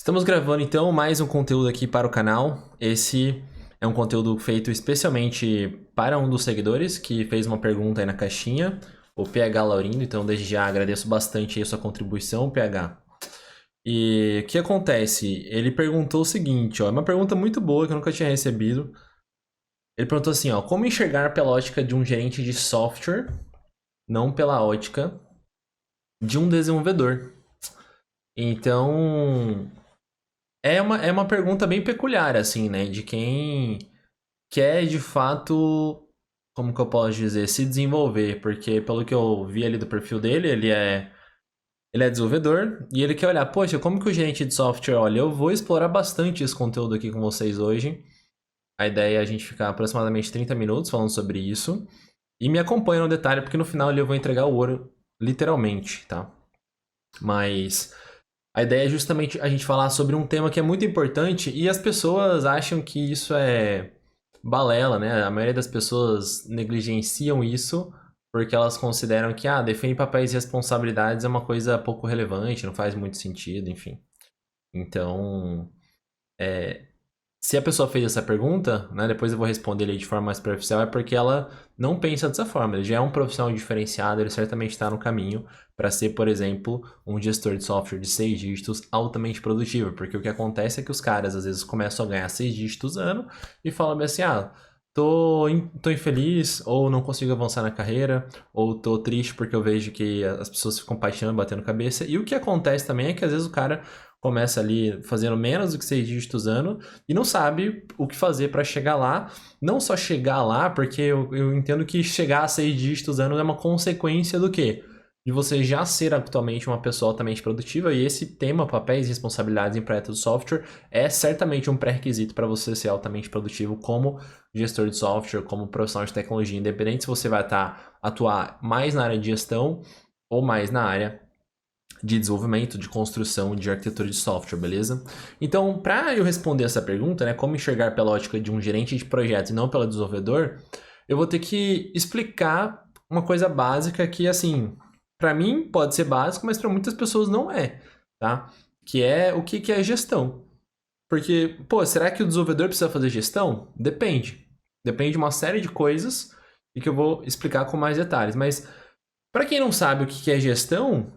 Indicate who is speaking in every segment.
Speaker 1: Estamos gravando então mais um conteúdo aqui para o canal. Esse é um conteúdo feito especialmente para um dos seguidores que fez uma pergunta aí na caixinha, o PH Laurindo. Então, desde já agradeço bastante aí a sua contribuição, PH. E o que acontece? Ele perguntou o seguinte, ó, é uma pergunta muito boa que eu nunca tinha recebido. Ele perguntou assim, ó, como enxergar pela ótica de um gerente de software, não pela ótica de um desenvolvedor? Então, é uma pergunta bem peculiar, assim, né? De quem quer de fato, como que eu posso dizer, se desenvolver. Porque pelo que eu vi ali do perfil dele, ele é desenvolvedor e ele quer olhar, poxa, como que o gerente de software olha? Eu vou explorar bastante esse conteúdo aqui com vocês hoje. A ideia é a gente ficar aproximadamente 30 minutos falando sobre isso. E me acompanha no detalhe, porque no final ali eu vou entregar o ouro, literalmente, tá? Mas a ideia é justamente a gente falar sobre um tema que é muito importante e as pessoas acham que isso é balela, né? A maioria das pessoas negligenciam isso porque elas consideram que, definir papéis e responsabilidades é uma coisa pouco relevante, não faz muito sentido, enfim. Então, se a pessoa fez essa pergunta, né, depois eu vou responder ele de forma mais superficial, é porque ela não pensa dessa forma. Ele já é um profissional diferenciado, ele certamente está no caminho para ser, por exemplo, um gestor de software de 6 dígitos altamente produtivo. Porque o que acontece é que os caras às vezes começam a ganhar 6 dígitos ano e falam bem assim, tô infeliz, ou não consigo avançar na carreira, ou tô triste porque eu vejo que as pessoas ficam paixão, batendo cabeça. E o que acontece também é que às vezes o cara começa ali fazendo menos do que 6 dígitos ano e não sabe o que fazer para chegar lá. Não só chegar lá, porque eu entendo que chegar a 6 dígitos anos é uma consequência do quê? De você já ser atualmente uma pessoa altamente produtiva, e esse tema, papéis e responsabilidades em projetos de software, é certamente um pré-requisito para você ser altamente produtivo como gestor de software, como profissional de tecnologia, independente se você vai atuar mais na área de gestão ou mais na área de desenvolvimento, de construção, de arquitetura de software, beleza? Então, para eu responder essa pergunta, né, como enxergar pela ótica de um gerente de projeto e não pelo desenvolvedor, eu vou ter que explicar uma coisa básica que, assim, para mim pode ser básico, mas para muitas pessoas não é, tá? Que é o que é gestão. Porque, pô, será que o desenvolvedor precisa fazer gestão? Depende. Depende de uma série de coisas e que eu vou explicar com mais detalhes. Mas, para quem não sabe o que é gestão,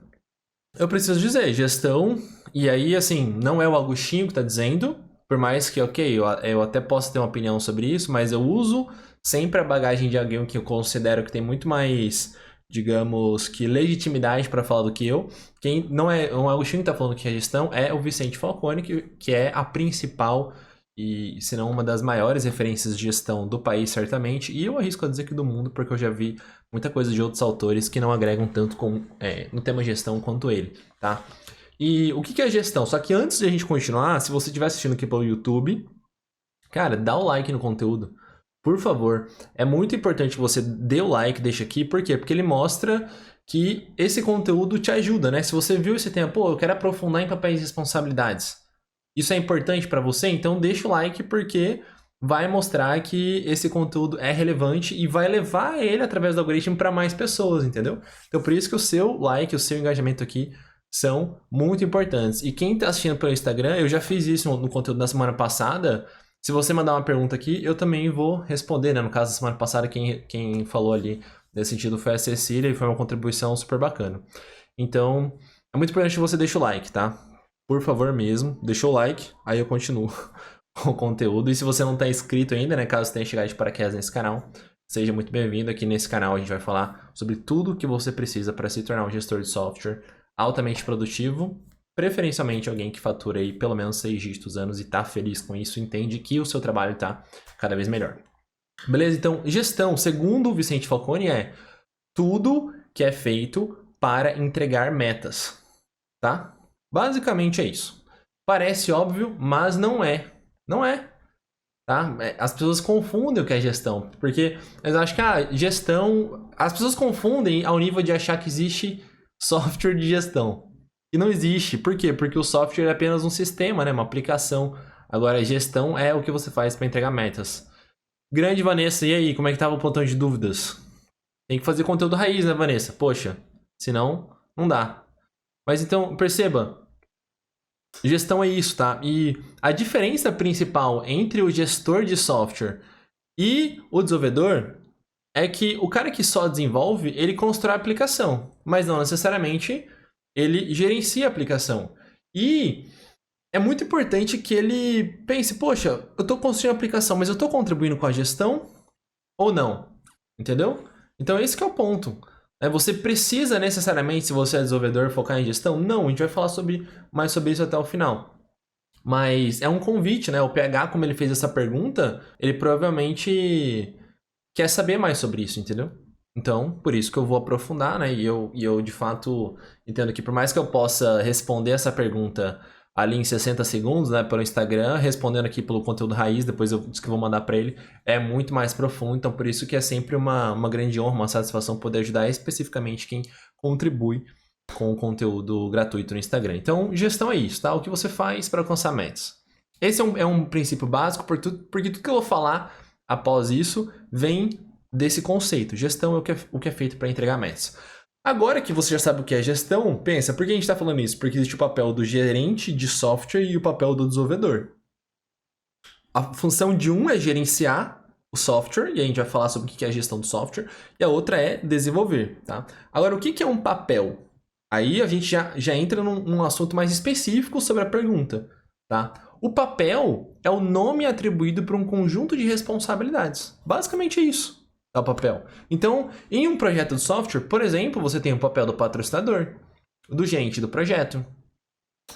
Speaker 1: eu preciso dizer, gestão, e aí, assim, não é o Agostinho que está dizendo, por mais que, ok, eu até possa ter uma opinião sobre isso, mas eu uso sempre a bagagem de alguém que eu considero que tem muito mais, digamos, que legitimidade para falar do que eu. Quem não é o Agostinho que está falando que é gestão é o Vicente Falcone, que é a principal e, se não uma das maiores referências de gestão do país, certamente, e eu arrisco a dizer que do mundo, porque eu já vi muita coisa de outros autores que não agregam tanto no tema gestão quanto ele, tá? E o que é gestão? Só que antes de a gente continuar, se você estiver assistindo aqui pelo YouTube, cara, dá o like no conteúdo. Por favor, é muito importante que você dê o like, deixa aqui, por quê? Porque ele mostra que esse conteúdo te ajuda, né? Se você viu esse tema, pô, eu quero aprofundar em papéis e responsabilidades. Isso é importante para você? Então deixa o like porque vai mostrar que esse conteúdo é relevante e vai levar ele através do algoritmo para mais pessoas, entendeu? Então por isso que o seu like, o seu engajamento aqui são muito importantes. E quem está assistindo pelo Instagram, eu já fiz isso no conteúdo da semana passada. Se você mandar uma pergunta aqui, eu também vou responder, né? No caso, da semana passada, quem falou ali nesse sentido foi a Cecília e foi uma contribuição super bacana. Então, é muito importante que você deixe o like, tá? Por favor mesmo, deixa o like, aí eu continuo com o conteúdo. E se você não está inscrito ainda, né, caso tenha chegado de paraquedas nesse canal, seja muito bem-vindo. Aqui nesse canal a gente vai falar sobre tudo que você precisa para se tornar um gestor de software altamente produtivo, preferencialmente alguém que fatura aí pelo menos 6 dígitos anos e está feliz com isso, entende que o seu trabalho está cada vez melhor. Beleza? Então, gestão, segundo o Vicente Falcone, é tudo que é feito para entregar metas, tá? Basicamente é isso. Parece óbvio, mas não é. Não é, tá? As pessoas confundem o que é gestão, porque eles acham que gestão... As pessoas confundem ao nível de achar que existe software de gestão. E não existe. Por quê? Porque o software é apenas um sistema, né? Uma aplicação. Agora, a gestão é o que você faz para entregar metas. Grande Vanessa, e aí? Como é que tava o plantão de dúvidas? Tem que fazer conteúdo raiz, né, Vanessa? Poxa, senão não dá. Mas então, perceba, Gestão é isso, tá? E a diferença principal entre o gestor de software e o desenvolvedor é que o cara que só desenvolve, ele constrói a aplicação, mas não necessariamente ele gerencia a aplicação. E é muito importante que ele pense, poxa, eu estou construindo a aplicação, mas eu estou contribuindo com a gestão ou não? Entendeu? Então esse que é o ponto. Você precisa necessariamente, se você é desenvolvedor, focar em gestão? Não, a gente vai falar mais sobre isso até o final. Mas é um convite, né? O PH, como ele fez essa pergunta, ele provavelmente quer saber mais sobre isso, entendeu? Então, por isso que eu vou aprofundar, né? E eu de fato entendo que por mais que eu possa responder essa pergunta ali em 60 segundos, né, pelo Instagram, respondendo aqui pelo conteúdo raiz, depois eu disse que eu vou mandar para ele, é muito mais profundo, então por isso que é sempre uma grande honra, uma satisfação poder ajudar especificamente quem contribui com o conteúdo gratuito no Instagram. Então, gestão é isso, tá? O que você faz para alcançar metas. Esse é um princípio básico, porque tudo que eu vou falar após isso vem desse conceito. Gestão é o que é feito para entregar metas. Agora que você já sabe o que é gestão, pensa, por que a gente está falando isso? Porque existe o papel do gerente de software e o papel do desenvolvedor. A função de um é gerenciar o software, e a gente vai falar sobre o que é a gestão do software, e a outra é desenvolver, tá? Agora, o que é um papel? Aí a gente já entra num assunto mais específico sobre a pergunta, tá? O papel é o nome atribuído para um conjunto de responsabilidades. Basicamente é isso, é o papel. Então, em um projeto de software, por exemplo, você tem o papel do patrocinador, do gerente do projeto,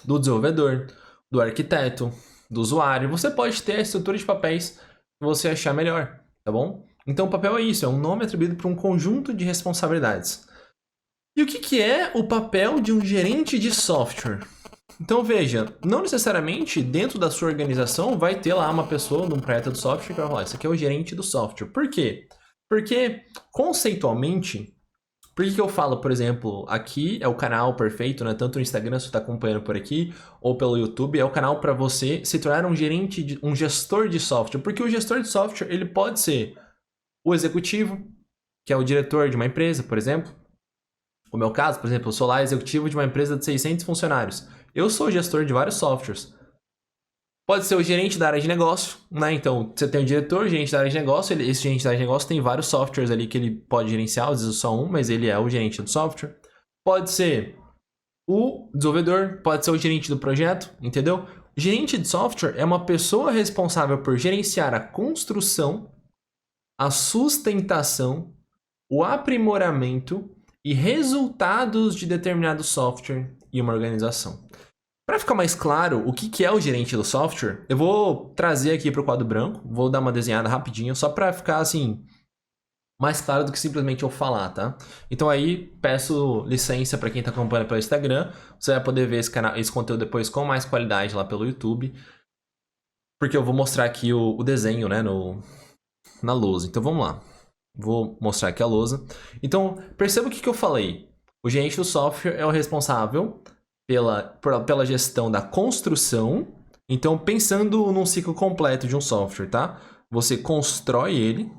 Speaker 1: do desenvolvedor, do arquiteto, do usuário. Você pode ter a estrutura de papéis que você achar melhor, tá bom? Então, o papel é isso, é um nome atribuído para um conjunto de responsabilidades. E o que é o papel de um gerente de software? Então veja, não necessariamente dentro da sua organização vai ter lá uma pessoa num projeto de software que vai falar, isso aqui é o gerente do software. Por quê? Porque conceitualmente, por que eu falo, por exemplo, aqui é o canal perfeito, né? Tanto no Instagram, se você está acompanhando por aqui, ou pelo YouTube, é o canal para você se tornar um gestor de software. Porque o gestor de software, ele pode ser o executivo, que é o diretor de uma empresa, por exemplo. No meu caso, por exemplo, eu sou lá executivo de uma empresa de 600 funcionários. Eu sou gestor de vários softwares. Pode ser o gerente da área de negócio, né? Então, você tem o diretor, o gerente da área de negócio. Esse gerente da área de negócio tem vários softwares ali que ele pode gerenciar, às vezes só um, mas ele é o gerente do software. Pode ser o desenvolvedor, pode ser o gerente do projeto, entendeu? O gerente de software é uma pessoa responsável por gerenciar a construção, a sustentação, o aprimoramento e resultados de determinado software e uma organização. Para ficar mais claro o que é o gerente do software, eu vou trazer aqui para o quadro branco, vou dar uma desenhada rapidinho, só para ficar assim mais claro do que simplesmente eu falar, tá? Então aí peço licença para quem está acompanhando pelo Instagram, você vai poder ver esse conteúdo depois com mais qualidade lá pelo YouTube, porque eu vou mostrar aqui o desenho, né, na lousa. Então vamos lá. Vou mostrar aqui a lousa. Então, perceba o que eu falei. O gerente do software é o responsável pela gestão da construção. Então, pensando num ciclo completo de um software, tá? Você constrói ele.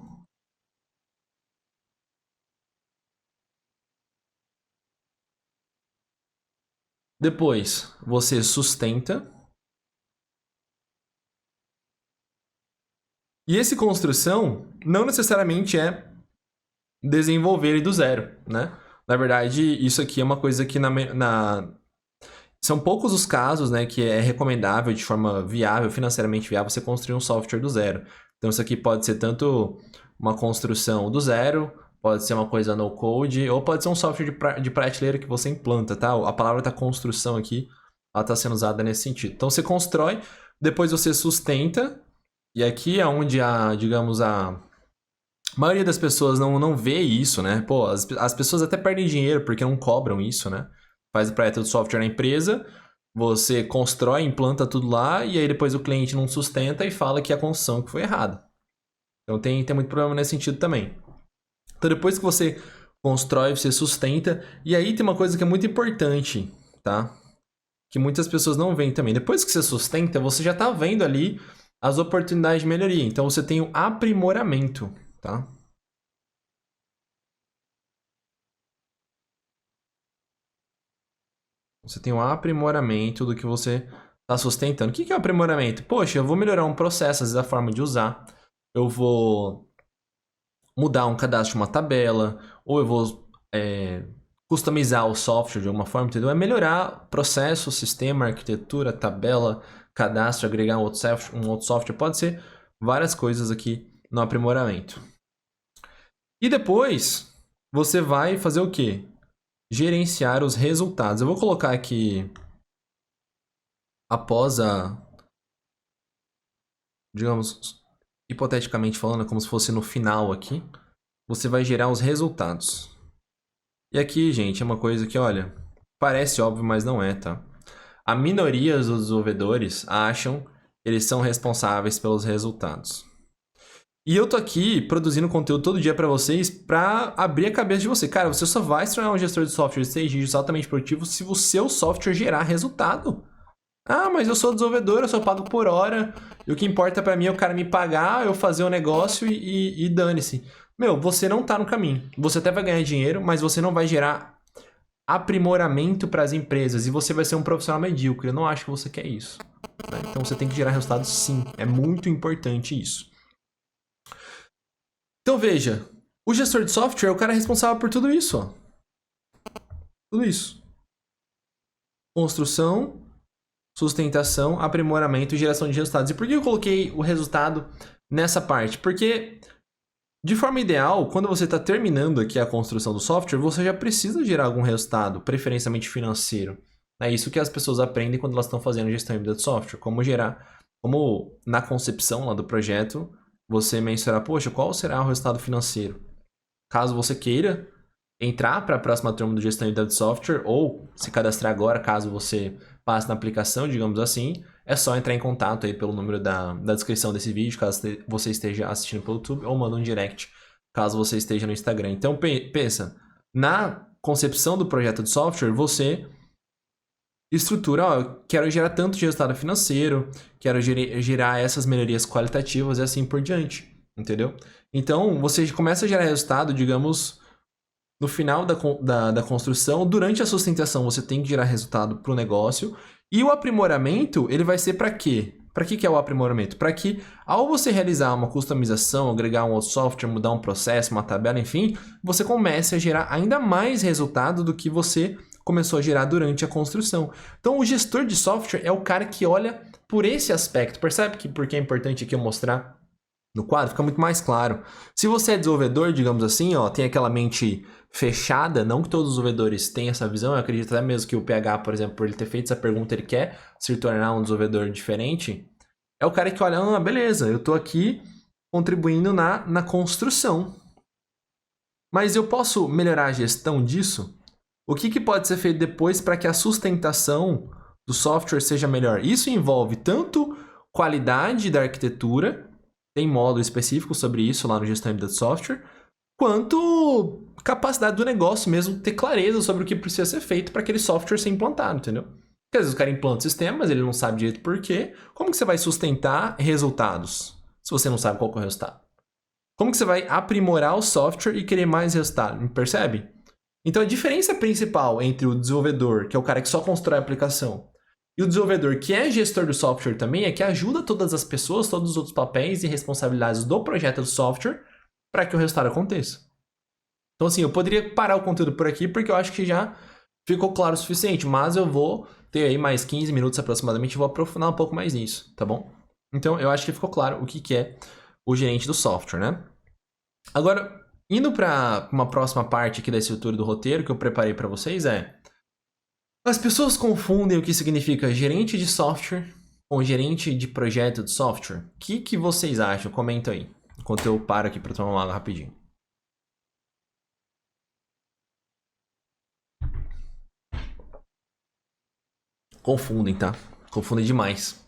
Speaker 1: Depois, você sustenta. E esse construção não necessariamente é desenvolver ele do zero, né? Na verdade, isso aqui é uma coisa que são poucos os casos, né, que é recomendável de forma viável, financeiramente viável, você construir um software do zero. Então isso aqui pode ser tanto uma construção do zero, pode ser uma coisa no code, ou pode ser um software de prateleira que você implanta, tá? A palavra da construção aqui, ela está sendo usada nesse sentido. Então você constrói, depois você sustenta, e aqui é onde digamos, a maioria das pessoas não vê isso, né? Pô, as pessoas até perdem dinheiro porque não cobram isso, né? Faz o projeto de software na empresa, você constrói, implanta tudo lá, e aí depois o cliente não sustenta e fala que a construção que foi errada. Então tem muito problema nesse sentido também. Então depois que você constrói, você sustenta, e aí tem uma coisa que é muito importante, tá? Que muitas pessoas não veem também. Depois que você sustenta, você já tá vendo ali as oportunidades de melhoria. Então você tem o aprimoramento, tá? Você tem um aprimoramento do que você tá sustentando. O que é o aprimoramento? Poxa, eu vou melhorar um processo, às vezes a forma de usar. Eu vou mudar um cadastro de uma tabela, ou eu vou customizar o software de alguma forma, entendeu? É melhorar processo, sistema, arquitetura, tabela, cadastro, agregar um outro software. Pode ser várias coisas aqui no aprimoramento. E depois, você vai fazer o quê? Gerenciar os resultados. Eu vou colocar aqui, após digamos, hipoteticamente falando, como se fosse no final aqui, você vai gerar os resultados. E aqui, gente, é uma coisa que, olha, parece óbvio, mas não é, tá? A minoria dos desenvolvedores acham que eles são responsáveis pelos resultados. E eu tô aqui produzindo conteúdo todo dia pra vocês pra abrir a cabeça de você. Cara, você só vai se tornar um gestor de software 6 dígitos altamente produtivo se o seu software gerar resultado. Ah, mas eu sou desenvolvedor, eu sou pago por hora, e o que importa pra mim é o cara me pagar, eu fazer o negócio e dane-se. Meu, você não tá no caminho. Você até vai ganhar dinheiro, mas você não vai gerar aprimoramento para as empresas e você vai ser um profissional medíocre. Eu não acho que você quer isso, né? Então você tem que gerar resultados sim. É muito importante isso. Então veja, o gestor de software é o cara responsável por tudo isso, ó. Tudo isso. Construção, sustentação, aprimoramento e geração de resultados. E por que eu coloquei o resultado nessa parte? Porque, de forma ideal, quando você está terminando aqui a construção do software, você já precisa gerar algum resultado, preferencialmente financeiro. É isso que as pessoas aprendem quando elas estão fazendo gestão híbrida de software. Como na concepção lá do projeto, você mensurar, poxa, qual será o resultado financeiro? Caso você queira entrar para a próxima turma do gestão híbrida de software ou se cadastrar agora, caso você passe na aplicação, digamos assim, é só entrar em contato aí pelo número da descrição desse vídeo, caso você esteja assistindo pelo YouTube, ou manda um direct, caso você esteja no Instagram. Então, pensa, na concepção do projeto de software, você estrutura, ó, eu quero gerar tanto de resultado financeiro, quero gerar essas melhorias qualitativas e assim por diante, entendeu? Então, você começa a gerar resultado, digamos, no final da construção, durante a sustentação, você tem que gerar resultado para o negócio. E o aprimoramento, ele vai ser para quê? Para que é o aprimoramento? Para que, ao você realizar uma customização, agregar um outro software, mudar um processo, uma tabela, enfim, você comece a gerar ainda mais resultado do que você começou a gerar durante a construção. Então, o gestor de software é o cara que olha por esse aspecto. Percebe que porque é importante aqui eu mostrar no quadro? Fica muito mais claro. Se você é desenvolvedor, digamos assim, ó, tem aquela mente fechada, não que todos os desenvolvedores tenham essa visão, eu acredito até mesmo que o PH, por exemplo, por ele ter feito essa pergunta, ele quer se tornar um desenvolvedor diferente, é o cara que olha, ah, beleza, eu tô aqui contribuindo na construção. Mas eu posso melhorar a gestão disso? O que pode ser feito depois para que a sustentação do software seja melhor? Isso envolve tanto qualidade da arquitetura, tem módulo específico sobre isso lá no Gestão Híbrida de Software, quanto capacidade do negócio mesmo ter clareza sobre o que precisa ser feito para aquele software ser implantado, entendeu? Porque às vezes o cara implanta o sistema, mas ele não sabe direito por quê. Como que você vai sustentar resultados se você não sabe qual é o resultado? Como que você vai aprimorar o software e querer mais resultado? Me percebe? Então a diferença principal entre o desenvolvedor, que é o cara que só constrói a aplicação, e o desenvolvedor que é gestor do software também, é que ajuda todas as pessoas, todos os outros papéis e responsabilidades do projeto do software para que o resultado aconteça. Então assim, eu poderia parar o conteúdo por aqui porque eu acho que já ficou claro o suficiente, mas eu vou ter aí mais 15 minutos aproximadamente e vou aprofundar um pouco mais nisso, tá bom? Então eu acho que ficou claro o que é o gerente do software, né? Agora, indo para uma próxima parte aqui da estrutura do roteiro que eu preparei para vocês as pessoas confundem o que significa gerente de software com gerente de projeto de software. O que vocês acham? Comenta aí, enquanto eu paro aqui para tomar uma água rapidinho. Confundem, tá? Confundem demais.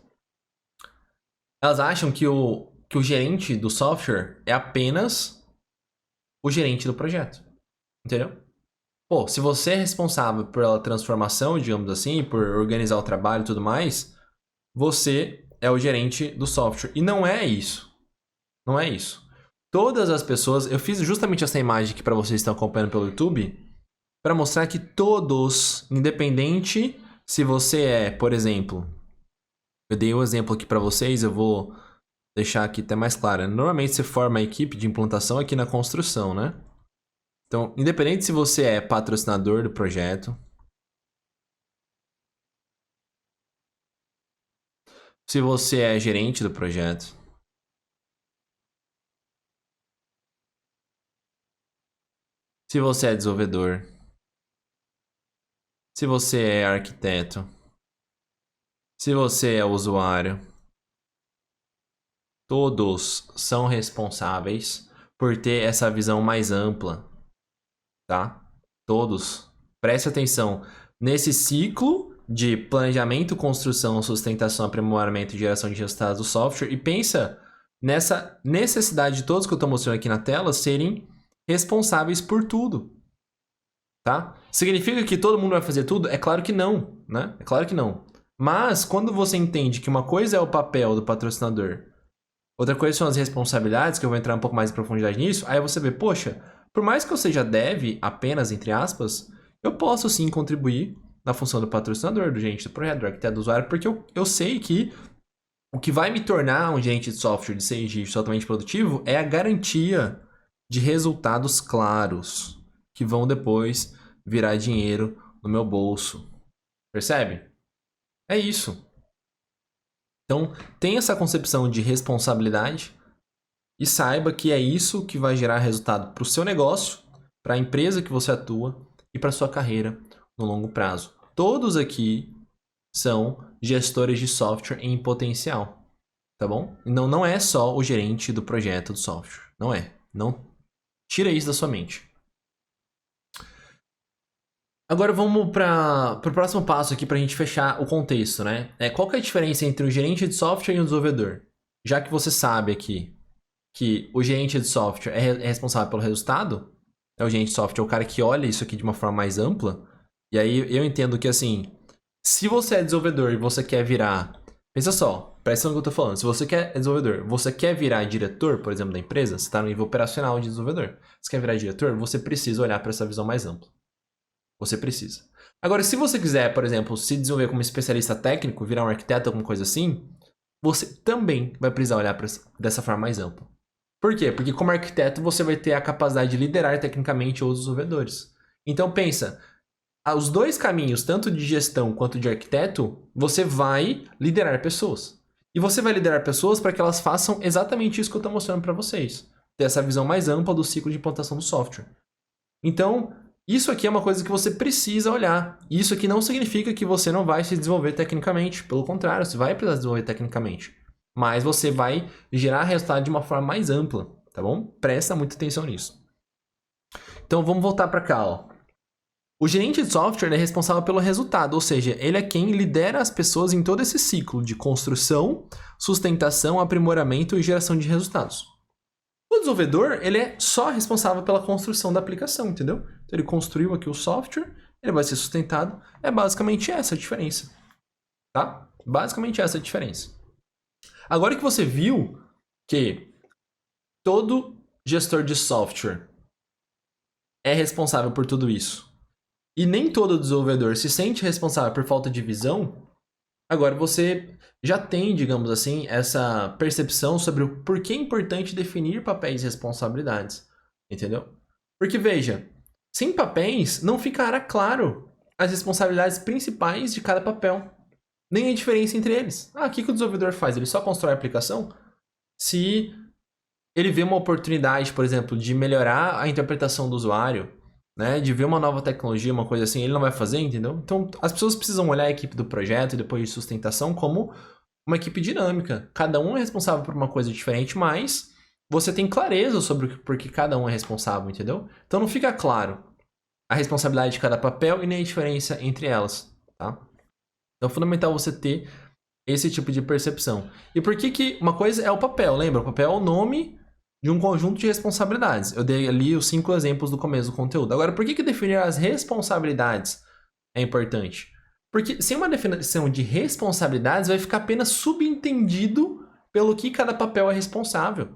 Speaker 1: Elas acham que o gerente do software é apenas o gerente do projeto. Entendeu? Pô, se você é responsável pela transformação, digamos assim, por organizar o trabalho e tudo mais, você é o gerente do software. E não é isso. Não é isso. Todas as pessoas... Eu fiz justamente essa imagem aqui para vocês que estão acompanhando pelo YouTube, para mostrar que todos, independente se você é, por exemplo, Eu dei um exemplo aqui para vocês, eu vou deixar aqui até mais claro. Normalmente você forma a equipe de implantação aqui na construção, né? Então, independente se você é patrocinador do projeto, se você é gerente do projeto, se você é desenvolvedor, se você é arquiteto, se você é usuário, todos são responsáveis por ter essa visão mais ampla, tá? Todos. Preste atenção nesse ciclo de planejamento, construção, sustentação, aprimoramento e geração de resultados do software e pensa nessa necessidade de todos que eu estou mostrando aqui na tela serem responsáveis por tudo, tá? Significa que todo mundo vai fazer tudo? É claro que não, né? É claro que não. Mas quando você entende que uma coisa é o papel do patrocinador, outra coisa são as responsabilidades, que eu vou entrar um pouco mais em profundidade nisso, aí você vê, poxa, por mais que eu seja dev, apenas entre aspas, eu posso sim contribuir na função do patrocinador, do gerente do projeto, do arquiteto, do usuário, porque eu sei que o que vai me tornar um gerente de software de CI totalmente produtivo é a garantia de resultados claros, que vão depois virar dinheiro no meu bolso. Percebe? É isso. Então, tem essa concepção de responsabilidade e saiba que é isso que vai gerar resultado para o seu negócio, para a empresa que você atua e para sua carreira no longo prazo. Todos aqui são gestores de software em potencial, tá bom? Não é só o gerente do projeto do software. Não é. Não tira isso da sua mente. Agora vamos para o próximo passo aqui para a gente fechar o contexto, né? Qual que é a diferença entre o gerente de software e o desenvolvedor? Já que você sabe aqui que o gerente de software é responsável pelo resultado, o gerente de software é o cara que olha isso aqui de uma forma mais ampla, e aí eu entendo que assim, se você é desenvolvedor e você quer virar... Pensa só, presta atenção no que eu tô falando. Se você quer desenvolvedor, você quer virar diretor, por exemplo, da empresa, você está no nível operacional de desenvolvedor. Você quer virar diretor, você precisa olhar para essa visão mais ampla. Você precisa. Agora, se você quiser, por exemplo, se desenvolver como especialista técnico, virar um arquiteto, alguma coisa assim, você também vai precisar olhar dessa forma mais ampla. Por quê? Porque como arquiteto você vai ter a capacidade de liderar tecnicamente outros desenvolvedores. Então pensa, os dois caminhos, tanto de gestão quanto de arquiteto, você vai liderar pessoas. E você vai liderar pessoas para que elas façam exatamente isso que eu estou mostrando para vocês. Ter essa visão mais ampla do ciclo de implantação do software. Então, isso aqui é uma coisa que você precisa olhar. Isso aqui não significa que você não vai se desenvolver tecnicamente. Pelo contrário, você vai precisar desenvolver tecnicamente. Mas você vai gerar resultado de uma forma mais ampla, tá bom? Presta muita atenção nisso. Então vamos voltar para cá, ó. O gerente de software é responsável pelo resultado, ou seja, ele é quem lidera as pessoas em todo esse ciclo de construção, sustentação, aprimoramento e geração de resultados. O desenvolvedor, ele é só responsável pela construção da aplicação, entendeu? Então ele construiu aqui o software, ele vai ser sustentado. É basicamente essa a diferença, tá? Basicamente essa a diferença. Agora que você viu que todo gestor de software é responsável por tudo isso, e nem todo desenvolvedor se sente responsável por falta de visão, agora você já tem, digamos assim, essa percepção sobre o porquê é importante definir papéis e responsabilidades, entendeu? Porque veja, sem papéis não ficará claro as responsabilidades principais de cada papel, nem a diferença entre eles. O que o desenvolvedor faz? Ele só constrói a aplicação? Se ele vê uma oportunidade, por exemplo, de melhorar a interpretação do usuário, né, de ver uma nova tecnologia, uma coisa assim, ele não vai fazer, entendeu? Então, as pessoas precisam olhar a equipe do projeto e depois de sustentação como uma equipe dinâmica. Cada um é responsável por uma coisa diferente, mas você tem clareza sobre por que cada um é responsável, entendeu? Então, não fica claro a responsabilidade de cada papel e nem a diferença entre elas, tá? Então, é fundamental você ter esse tipo de percepção. E por que uma coisa é o papel? Lembra? O papel é o nome de um conjunto de responsabilidades. Eu dei ali os 5 exemplos do começo do conteúdo. Agora, por que definir as responsabilidades é importante? Porque sem uma definição de responsabilidades, vai ficar apenas subentendido pelo que cada papel é responsável.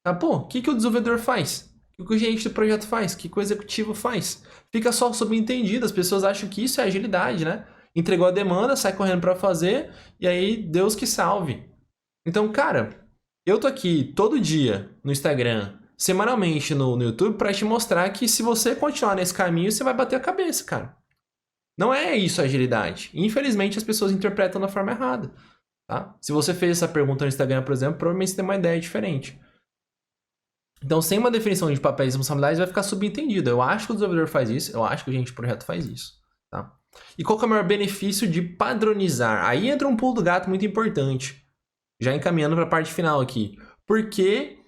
Speaker 1: Tá? Pô, o que o desenvolvedor faz? O que o gerente do projeto faz? O que o executivo faz? Fica só subentendido. As pessoas acham que isso é agilidade, né? entregou a demanda, sai correndo para fazer, e aí Deus que salve. Então, cara, eu tô aqui todo dia no Instagram, semanalmente no YouTube, para te mostrar que se você continuar nesse caminho, você vai bater a cabeça, cara. Não é isso a agilidade. Infelizmente, as pessoas interpretam da forma errada. Tá? Se você fez essa pergunta no Instagram, por exemplo, provavelmente você tem uma ideia diferente. Então, sem uma definição de papéis e responsabilidades, vai ficar subentendido. Eu acho que o desenvolvedor faz isso, eu acho que o gerente de projeto faz isso. Tá? E qual que é o maior benefício de padronizar? Aí entra um pulo do gato muito importante. Já encaminhando para a parte final aqui. Por que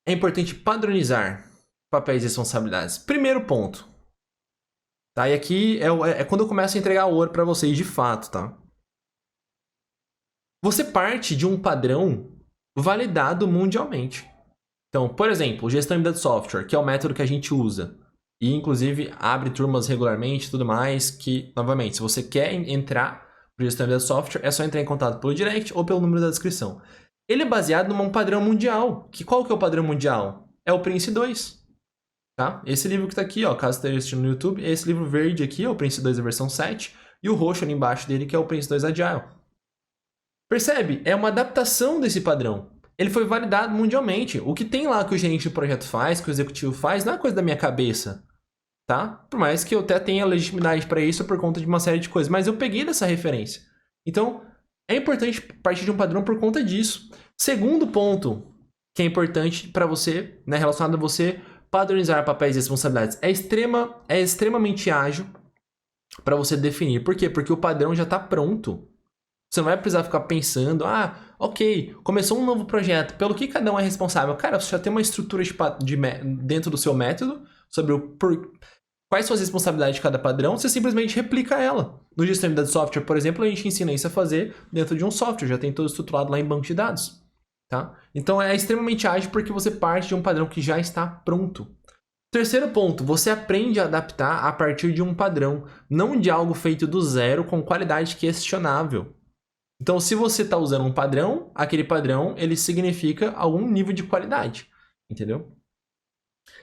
Speaker 1: é importante padronizar papéis e responsabilidades? Primeiro ponto. Tá? E aqui é quando eu começo a entregar ouro para vocês de fato, tá? Você parte de um padrão validado mundialmente. Então, por exemplo, gestão em de software, que é o método que a gente usa. E, inclusive, abre turmas regularmente e tudo mais, que, novamente, se você quer entrar para gestão em de software, é só entrar em contato pelo direct ou pelo número da descrição. Ele é baseado num padrão mundial. Qual que é o padrão mundial? É o Prince 2. Tá? Esse livro que está aqui, ó, caso esteja assistindo no YouTube, esse livro verde aqui é o Prince 2 da versão 7, e o roxo ali embaixo dele que é o Prince 2 Agile. Percebe? É uma adaptação desse padrão. Ele foi validado mundialmente. O que tem lá que o gerente do projeto faz, que o executivo faz, não é coisa da minha cabeça. Tá? Por mais que eu até tenha legitimidade para isso por conta de uma série de coisas. Mas eu peguei dessa referência. Então, é importante partir de um padrão por conta disso. Segundo ponto que é importante para você, né, relacionado a você padronizar papéis e responsabilidades. É extremamente ágil para você definir. Por quê? Porque o padrão já está pronto. Você não vai precisar ficar pensando, ok, começou um novo projeto, pelo que cada um é responsável. Cara, você já tem uma estrutura dentro do seu método sobre quais são as responsabilidades de cada padrão, você simplesmente replica ela. No gestão de software, por exemplo, a gente ensina isso a fazer dentro de um software, já tem todo estruturado lá em banco de dados. Tá? Então é extremamente ágil porque você parte de um padrão que já está pronto. Terceiro ponto, você aprende a adaptar a partir de um padrão, não de algo feito do zero com qualidade questionável. Então, se você está usando um padrão, aquele padrão ele significa algum nível de qualidade, entendeu?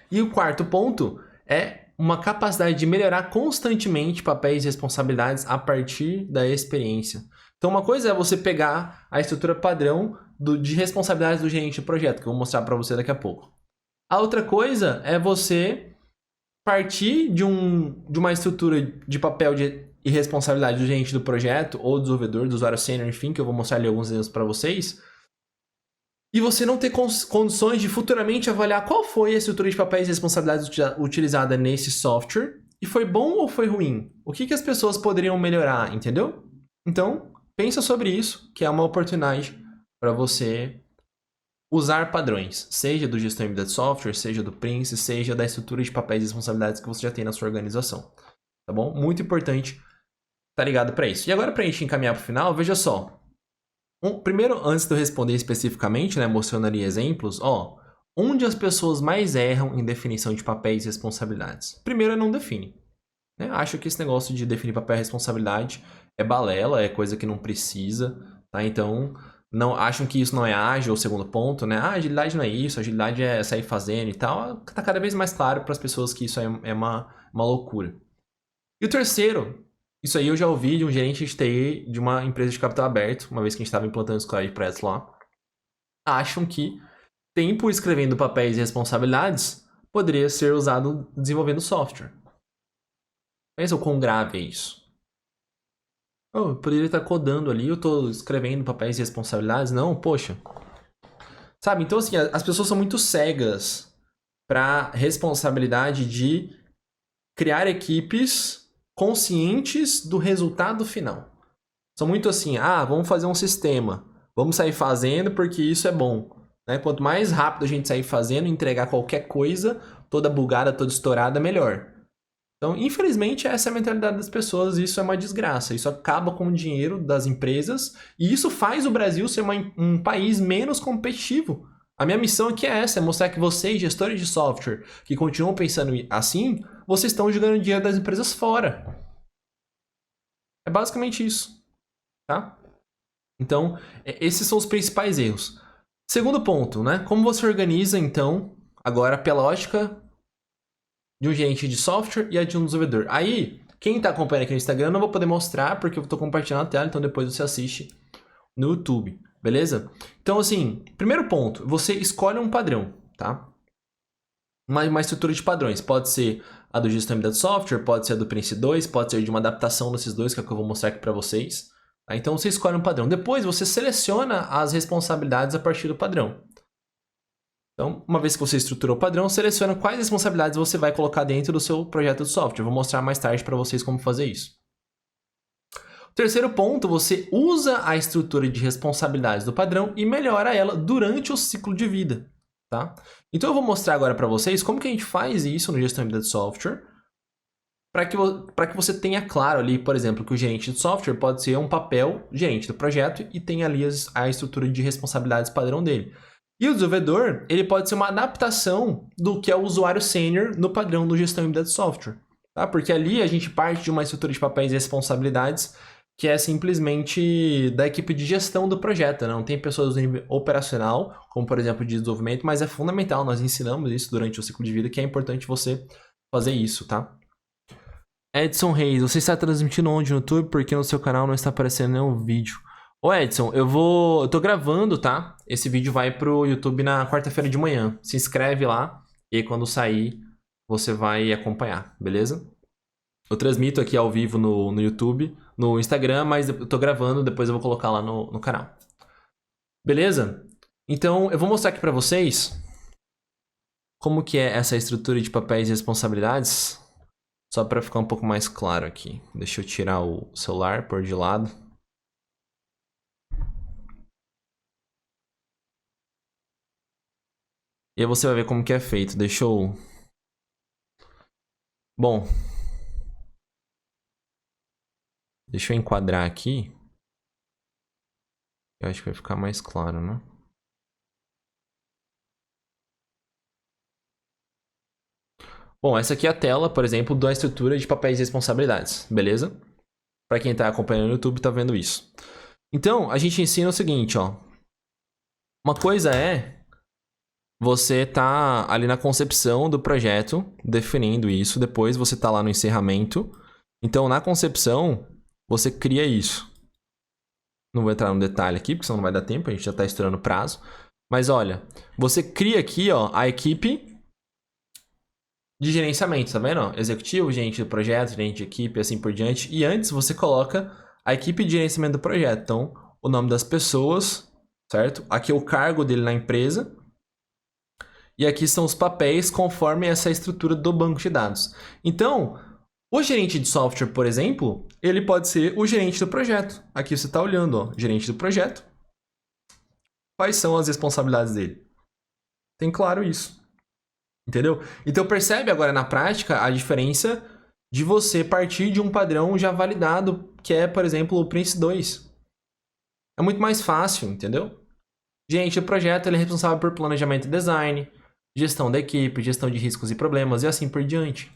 Speaker 1: E o quarto ponto é uma capacidade de melhorar constantemente papéis e responsabilidades a partir da experiência. Então, uma coisa é você pegar a estrutura padrão de responsabilidades do gerente de projeto, que eu vou mostrar para você daqui a pouco. A outra coisa é você partir de uma estrutura de papel e responsabilidade do gerente do projeto, ou do desenvolvedor, do usuário sênior, enfim, que eu vou mostrar ali alguns exemplos para vocês, e você não ter condições de futuramente avaliar qual foi a estrutura de papéis e responsabilidades utilizada nesse software, e foi bom ou foi ruim? O que as pessoas poderiam melhorar, entendeu? Então, pensa sobre isso, que é uma oportunidade para você usar padrões, seja do gestão em de software, seja do Prince, seja da estrutura de papéis e responsabilidades que você já tem na sua organização. Tá bom? Muito importante tá ligado para isso. E agora, para a gente encaminhar para o final, veja só. Primeiro, antes de eu responder especificamente, né, mostrando ali exemplos, onde as pessoas mais erram em definição de papéis e responsabilidades? Primeiro, não define. Né? Acho que esse negócio de definir papel e responsabilidade é balela, é coisa que não precisa, tá? Então, não acham que isso não é ágil, o segundo ponto, né? Agilidade não é isso, agilidade é sair fazendo e tal. Tá cada vez mais claro para as pessoas que isso é uma loucura. E o terceiro, isso aí eu já ouvi de um gerente de TI de uma empresa de capital aberto, uma vez que a gente estava implantando Squad Press lá. Acham que tempo escrevendo papéis e responsabilidades poderia ser usado desenvolvendo software. Pensa o quão grave é isso. Eu poderia estar codando ali, eu estou escrevendo papéis e responsabilidades. Não, poxa. Sabe, então assim, as pessoas são muito cegas para responsabilidade de criar equipes conscientes do resultado final. São muito assim, vamos fazer um sistema, vamos sair fazendo porque isso é bom. Né? Quanto mais rápido a gente sair fazendo, entregar qualquer coisa, toda bugada, toda estourada, melhor. Então, infelizmente, essa é a mentalidade das pessoas e isso é uma desgraça. Isso acaba com o dinheiro das empresas e isso faz o Brasil ser um país menos competitivo. A minha missão aqui é essa, é mostrar que vocês, gestores de software, que continuam pensando assim, vocês estão jogando dinheiro das empresas fora. É basicamente isso, tá? Então, esses são os principais erros. Segundo ponto, né? Como você organiza, então, agora pela lógica de um gerente de software e a de um desenvolvedor. Aí, Quem tá acompanhando aqui no Instagram, eu não vou poder mostrar porque eu tô compartilhando a tela, então depois você assiste no YouTube, beleza? Então, assim, primeiro ponto, você escolhe um padrão, tá? Uma estrutura de padrões. Pode ser a do Gestão Embedded Software, pode ser a do Prince 2, pode ser de uma adaptação desses dois, que é o que eu vou mostrar aqui para vocês. Tá? Então você escolhe um padrão. Depois você seleciona as responsabilidades a partir do padrão. Então, uma vez que você estruturou o padrão, seleciona quais responsabilidades você vai colocar dentro do seu projeto de software. Eu vou mostrar mais tarde para vocês como fazer isso. Terceiro ponto, você usa a estrutura de responsabilidades do padrão e melhora ela durante o ciclo de vida. Tá? Então eu vou mostrar agora para vocês como que a gente faz isso no Gestão Embedded Software para que você tenha claro ali, por exemplo, que o gerente de software pode ser um papel gerente do projeto e tem ali a estrutura de responsabilidades padrão dele. E o desenvolvedor, ele pode ser uma adaptação do que é o usuário sênior no padrão do Gestão Embedded Software. Tá? Porque ali a gente parte de uma estrutura de papéis e responsabilidades que é simplesmente da equipe de gestão do projeto. Não tem pessoas no nível operacional, como por exemplo de desenvolvimento, mas é fundamental, nós ensinamos isso durante o ciclo de vida, que é importante você fazer isso, tá? Edson Reis, você está transmitindo onde no YouTube? Porque no seu canal não está aparecendo nenhum vídeo. Ô Edson, eu tô gravando, tá? Esse vídeo vai pro YouTube na quarta-feira de manhã. Se inscreve lá e aí quando sair você vai acompanhar, beleza? Eu transmito aqui ao vivo no YouTube, no Instagram, mas eu tô gravando, depois eu vou colocar lá no canal. Beleza? Então, eu vou mostrar aqui pra vocês como que é essa estrutura de papéis e responsabilidades, só para ficar um pouco mais claro aqui. Deixa eu tirar o celular, pôr de lado. E aí você vai ver como que é feito. Deixa eu... Bom... Deixa eu enquadrar aqui. Eu acho que vai ficar mais claro, né? Bom, essa aqui é a tela, por exemplo, da estrutura de papéis e responsabilidades, beleza? Para quem tá acompanhando no YouTube, tá vendo isso. Então, a gente ensina o seguinte, ó. Uma coisa é você tá ali na concepção do projeto, definindo isso, depois você tá lá no encerramento. Então, na concepção, você cria isso. Não vou entrar no detalhe aqui, porque senão não vai dar tempo, a gente já tá estourando o prazo. Mas olha, você cria aqui, ó, a equipe de gerenciamento, tá vendo? Executivo, gerente do projeto, gerente de equipe, assim por diante. E antes você coloca a equipe de gerenciamento do projeto. Então, o nome das pessoas, certo? Aqui é o cargo dele na empresa. E aqui são os papéis conforme essa estrutura do banco de dados. Então, o gerente de software, por exemplo, ele pode ser o gerente do projeto. Aqui você está olhando, ó, gerente do projeto. Quais são as responsabilidades dele? Tem claro isso. Entendeu? Então percebe agora na prática a diferença de você partir de um padrão já validado, que é, por exemplo, o Prince 2. É muito mais fácil, entendeu? Gente, o projeto ele é responsável por planejamento e design, gestão da equipe, gestão de riscos e problemas e assim por diante.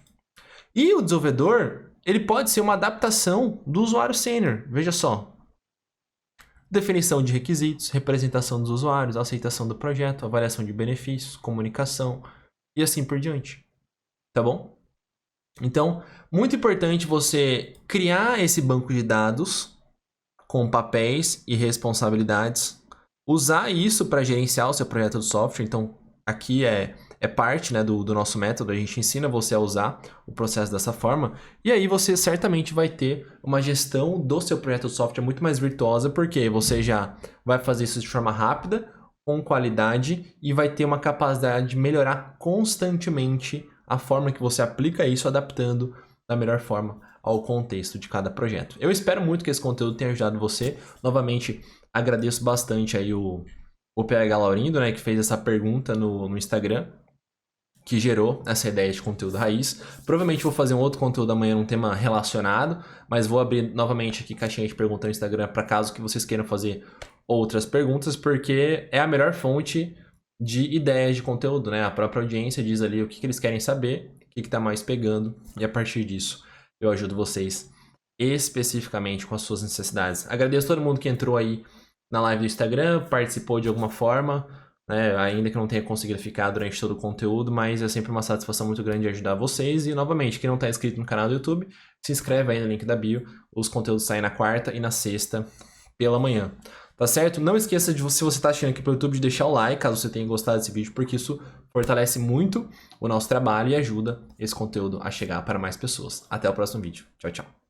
Speaker 1: E o desenvolvedor, ele pode ser uma adaptação do usuário sênior. Veja só. Definição de requisitos, representação dos usuários, aceitação do projeto, avaliação de benefícios, comunicação e assim por diante. Tá bom? Então, muito importante você criar esse banco de dados com papéis e responsabilidades, usar isso para gerenciar o seu projeto de software. Então, aqui é parte, né, do nosso método, a gente ensina você a usar o processo dessa forma, e aí você certamente vai ter uma gestão do seu projeto de software muito mais virtuosa, porque você já vai fazer isso de forma rápida, com qualidade, e vai ter uma capacidade de melhorar constantemente a forma que você aplica isso, adaptando da melhor forma ao contexto de cada projeto. Eu espero muito que esse conteúdo tenha ajudado você. Novamente, agradeço bastante aí o PH Laurindo, né, que fez essa pergunta no Instagram, que gerou essa ideia de conteúdo raiz. Provavelmente vou fazer um outro conteúdo amanhã num tema relacionado, mas vou abrir novamente aqui caixinha de perguntas no Instagram para caso que vocês queiram fazer outras perguntas, porque é a melhor fonte de ideias de conteúdo, né? A própria audiência diz ali o que eles querem saber, o que está mais pegando, e a partir disso eu ajudo vocês especificamente com as suas necessidades. Agradeço a todo mundo que entrou aí na live do Instagram, participou de alguma forma. né? Ainda que eu não tenha conseguido ficar durante todo o conteúdo, mas é sempre uma satisfação muito grande ajudar vocês. E, novamente, quem não está inscrito no canal do YouTube, se inscreve aí no link da bio. Os conteúdos saem na quarta e na sexta pela manhã. Tá certo? Não esqueça de, se você está assistindo aqui pelo YouTube, de deixar o like, caso você tenha gostado desse vídeo, porque isso fortalece muito o nosso trabalho e ajuda esse conteúdo a chegar para mais pessoas. Até o próximo vídeo. Tchau, tchau.